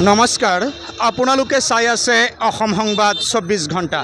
নমস্কাৰ আপোনালোকে চাই আছে অসম সংবাদ 24 ঘণ্টা।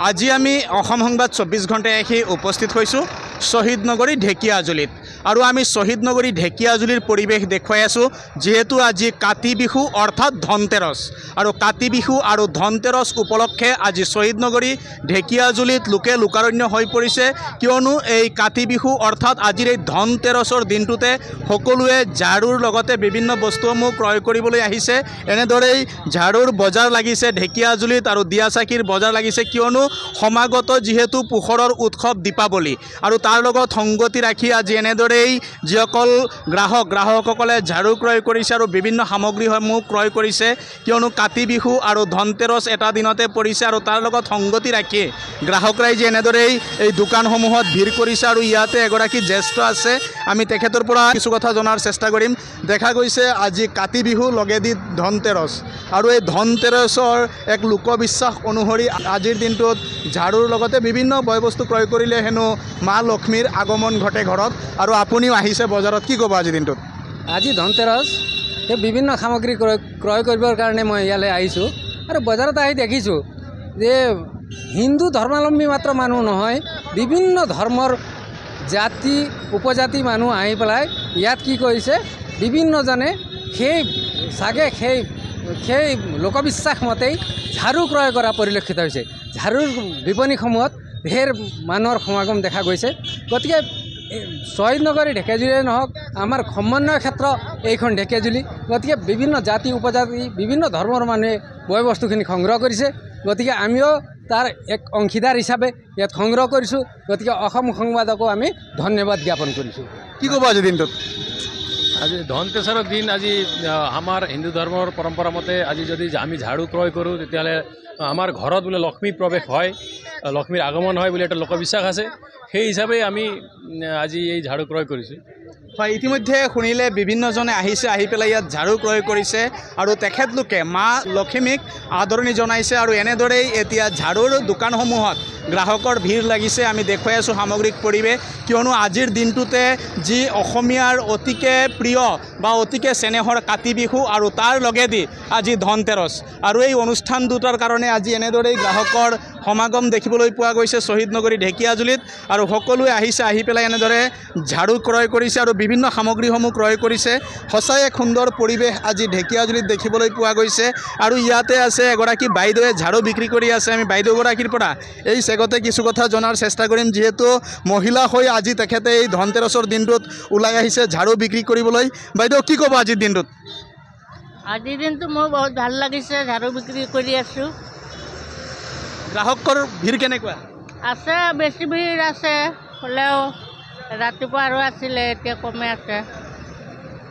আজি আমি অসম সংবাদ 24 ঘণ্টায় আহি উপস্থিত হৈছোঁ শহীদ নগৰী ঢেকিয়াজুলিত আৰু আমি শহীদ নগৰী ঢেকিয়াজুলিৰ পৰিৱেশ দেখুৱাই আছোঁ যেহেতু আজি কাতি বিহু অৰ্থাৎ ধনতেৰছ আৰু কাতি বিহু আৰু ধনতেৰছ উপলক্ষে আজি শহীদ নগৰী ঢেকিয়াজুলিত লোকে লোকাৰণ্য হৈ পৰিছে কিয়নো এই কাতি বিহু অৰ্থাৎ আজিৰ এই ধনতেৰছৰ দিনটোতে সকলোৱে ঝাৰুৰ লগতে বিভিন্ন বস্তুসমূহ ক্ৰয় কৰিবলৈ আহিছে। এনেদৰেই ঝাৰুৰ বজাৰ লাগিছে ঢেকিয়াজুলিত আৰু দিয়াচাকিৰ বজাৰ লাগিছে কিয়নো সমাগত যেহেতু পোহৰৰ উৎসৱ দীপাৱলী আৰু তাৰ লগত সংগতি ৰাখি আজি এনেদৰেই যিসকল গ্ৰাহকসকলে ঝাৰু ক্ৰয় কৰিছে আৰু বিভিন্ন সামগ্ৰীসমূহ ক্ৰয় কৰিছে কিয়নো কাতি বিহু আৰু ধনতেৰছ এটা দিনতে পৰিছে আৰু তাৰ লগত সংগতি ৰাখি গ্ৰাহকৰাই যে এনেদৰেই এই দোকানসমূহত ভিৰ কৰিছে আৰু ইয়াতে এগৰাকী জ্যেষ্ঠ আছে আমি তেখেতৰ পৰা কিছু কথা জনাৰ চেষ্টা কৰিম। দেখা গৈছে আজি কাতি বিহু লগেদি ধনতেৰছ আৰু এই ধনতেৰছৰ এক লোকবিশ্বাস অনুসৰি আজিৰ দিনটোত ঝাৰুৰ লগতে বিভিন্ন বয় বস্তু ক্ৰয় কৰিলে হেনো মা লক্ষ্মীৰ আগমন ঘটে ঘৰত আৰু আপুনিও আহিছে বজাৰত, কি ক'ব আজি দিনটোত? আজি ধনতেৰছ এই বিভিন্ন সামগ্ৰী ক্ৰয় কৰিবৰ কাৰণে মই ইয়ালৈ আহিছোঁ আৰু বজাৰত আহি দেখিছোঁ যে হিন্দু ধৰ্মাৱলম্বী মাত্ৰ মানুহ নহয়, বিভিন্ন ধৰ্মৰ জাতি উপজাতি মানুহ আহি পেলাই ইয়াত কি কৰিছে বিভিন্নজনে সেই লোকবিশ্বাস মতেই ঝাৰু ক্ৰয় কৰা পৰিলক্ষিত হৈছে। ঝাৰুৰ বিপণীসমূহত ঢেৰ মানুহৰ সমাগম দেখা গৈছে। গতিকে শহীদ নগৰী ঢেকিয়াজুলিয়ে নহওক আমাৰ সমন্বয় ক্ষেত্ৰ এইখন ঢেকিয়াজুলি, গতিকে বিভিন্ন জাতি উপজাতি বিভিন্ন ধৰ্মৰ মানুহে বয় বস্তুখিনি সংগ্ৰহ কৰিছে। গতিকে আমিও তাৰ এক অংশীদাৰ হিচাপে ইয়াত সংগ্ৰহ কৰিছোঁ। গতিকে অসম সংবাদকো আমি ধন্যবাদ জ্ঞাপন কৰিছোঁ। কি ক'ব আজি দিনটোত? আজি ধনতেৰছৰ দিন আজি আমাৰ হিন্দু ধৰ্মৰ পৰম্পৰা মতে আজি যদি আমি ঝাড়ু ক্ৰয় কৰোঁ তেতিয়াহ'লে আমাৰ ঘৰত বোলে লক্ষ্মী প্ৰৱেশ হয়, লক্ষ্মীৰ আগমন হয় বুলি এটা লোকবিশ্বাস আছে। সেই হিচাপে আমি আজি এই ঝাড়ু ক্ৰয় কৰিছোঁ। হয়, ইতিমধ্যে শুনিলে বিভিন্নজনে আহিছে, আহি পেলাই ইয়াত ঝাৰু ক্ৰয় কৰিছে আৰু তেখেতলোকে মা লক্ষ্মীক আদৰণি জনাইছে আৰু এনেদৰেই এতিয়া ঝাৰুৰ দোকানসমূহত গ্ৰাহকৰ ভিৰ লাগিছে। আমি দেখুৱাই আছোঁ সামগ্ৰিক পৰিৱেশ কিয়নো আজিৰ দিনটোতে যি অসমীয়াৰ অতিকে প্ৰিয় বা অতিকে চেনেহৰ কাতি বিহু আৰু তাৰ লগেদি আজি ধনতেৰছ আৰু এই অনুষ্ঠান দুটাৰ কাৰণে আজি এনেদৰেই গ্ৰাহকৰ সমাগম দেখিবলৈ পোৱা গৈছে শহীদ নগৰী ঢেকিয়াজুলিত আৰু সকলোৱে আহিছে, আহি পেলাই এনেদৰে ঝাৰু ক্ৰয় কৰিছে আৰু বিভিন্ন সামগ্ৰীসমূহ ক্ৰয় কৰিছে। সঁচাই এক সুন্দৰ পৰিৱেশ আজি ঢেকিয়াজুলিত দেখিবলৈ পোৱা গৈছে আৰু ইয়াতে আছে এগৰাকী বাইদেৱে ঝাৰু বিক্ৰী কৰি আছে। আমি বাইদেউগৰাকীৰ পৰা এই চেগতে কিছু কথা জনাৰ চেষ্টা কৰিম যিহেতু মহিলা হৈ আজি তেখেতে এই ধনতেৰছৰ দিনটোত ওলাই আহিছে ঝাৰু বিক্ৰী কৰিবলৈ। বাইদেউ কি ক'ব আজিৰ দিনটোত? আজিৰ দিনটো মোৰ বহুত ভাল লাগিছে, ঝাৰু বিক্ৰী কৰি আছোঁ। গ্ৰাহকৰ ভিৰ কেনেকুৱা? আছে, বেছি ভিৰ আছে, হ'লেও ৰাতিপুৱা আৰু আছিলে, এতিয়া কমে আছে।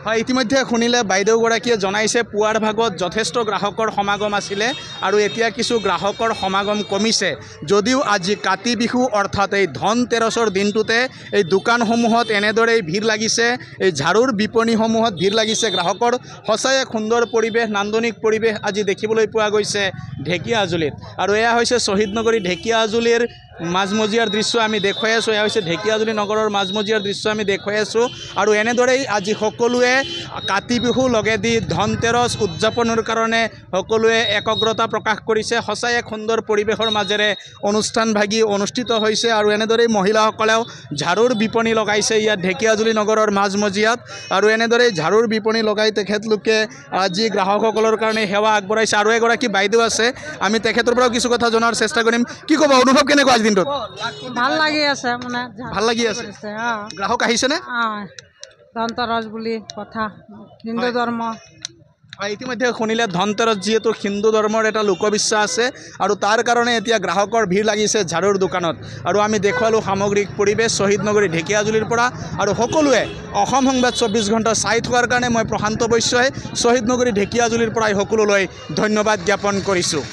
হয়, ইতিমধ্যে শুনিলে বাইদেউগৰাকীয়ে জনাইছে পুৱাৰ ভাগত যথেষ্ট গ্ৰাহকৰ সমাগম আছিলে আৰু এতিয়া কিছু গ্ৰাহকৰ সমাগম কমিছে যদিও আজি কাতি বিহু অৰ্থাৎ এই ধনতেৰছৰ দিনটোতে এই দোকানসমূহত এনেদৰেই ভিৰ লাগিছে, এই ঝাৰুৰ বিপণীসমূহত ভিৰ লাগিছে গ্ৰাহকৰ। সঁচাই এক সুন্দৰ পৰিৱেশ, নান্দনিক পৰিৱেশ আজি দেখিবলৈ পোৱা গৈছে ঢেকিয়াজুলিত আৰু এয়া হৈছে শহীদ নগৰী ঢেকিয়াজুলিৰ মাজমজিয়াৰ দৃশ্য আমি দেখুৱাই আছোঁ। এয়া হৈছে ঢেকিয়াজুলি নগৰৰ মাজমজিয়াৰ দৃশ্য আমি দেখুৱাই আছোঁ আৰু এনেদৰেই আজি সকলোৱে কাতি বিহু লগেদি ধনতেৰছ উদযাপনৰ কাৰণে সকলোৱে একগ্ৰতা প্ৰকাশ কৰিছে। সঁচাই এক সুন্দৰ পৰিৱেশৰ মাজেৰে অনুষ্ঠানভাগি অনুষ্ঠিত হৈছে আৰু এনেদৰেই মহিলাসকলেও ঝাৰুৰ বিপণী লগাইছে ইয়াত ঢেকিয়াজুলি নগৰৰ মাজমজিয়াত আৰু এনেদৰেই ঝাৰুৰ বিপণী লগাই তেখেতলোকে আজি গ্ৰাহকসকলৰ কাৰণে সেৱা আগবঢ়াইছে। আৰু এগৰাকী বাইদেউ আছে, আমি তেখেতৰ পৰাও কিছু কথা জনাৰ চেষ্টা কৰিম। কি ক'ব, অনুভৱ কেনেকুৱা আজি দিনটোত? ভাল লাগি আছে, মানে ভাল লাগি আছে। গ্ৰাহক আহিছেনে? ধনতেৰছ বুলি কথা, হিন্দু ধৰ্ম। ইতিমধ্যে শুনিলে ধনতেৰছ যিহেতু হিন্দু ধৰ্মৰ এটা লোকবিশ্বাস আছে আৰু তাৰ কাৰণে এতিয়া গ্ৰাহকৰ ভিৰ লাগিছে ঝাৰুৰ দোকানত আৰু আমি দেখুৱালোঁ সামগ্ৰিক পৰিৱেশ শহীদ নগৰী ঢেকিয়াজুলিৰ পৰা আৰু সকলোৱে অসম সংবাদ 24 ঘণ্টা চাই থকাৰ কাৰণে মই প্ৰশান্ত বৈশ্যই শহীদ নগৰী ঢেকিয়াজুলিৰ পৰাই সকলোলৈ ধন্যবাদ জ্ঞাপন কৰিছোঁ।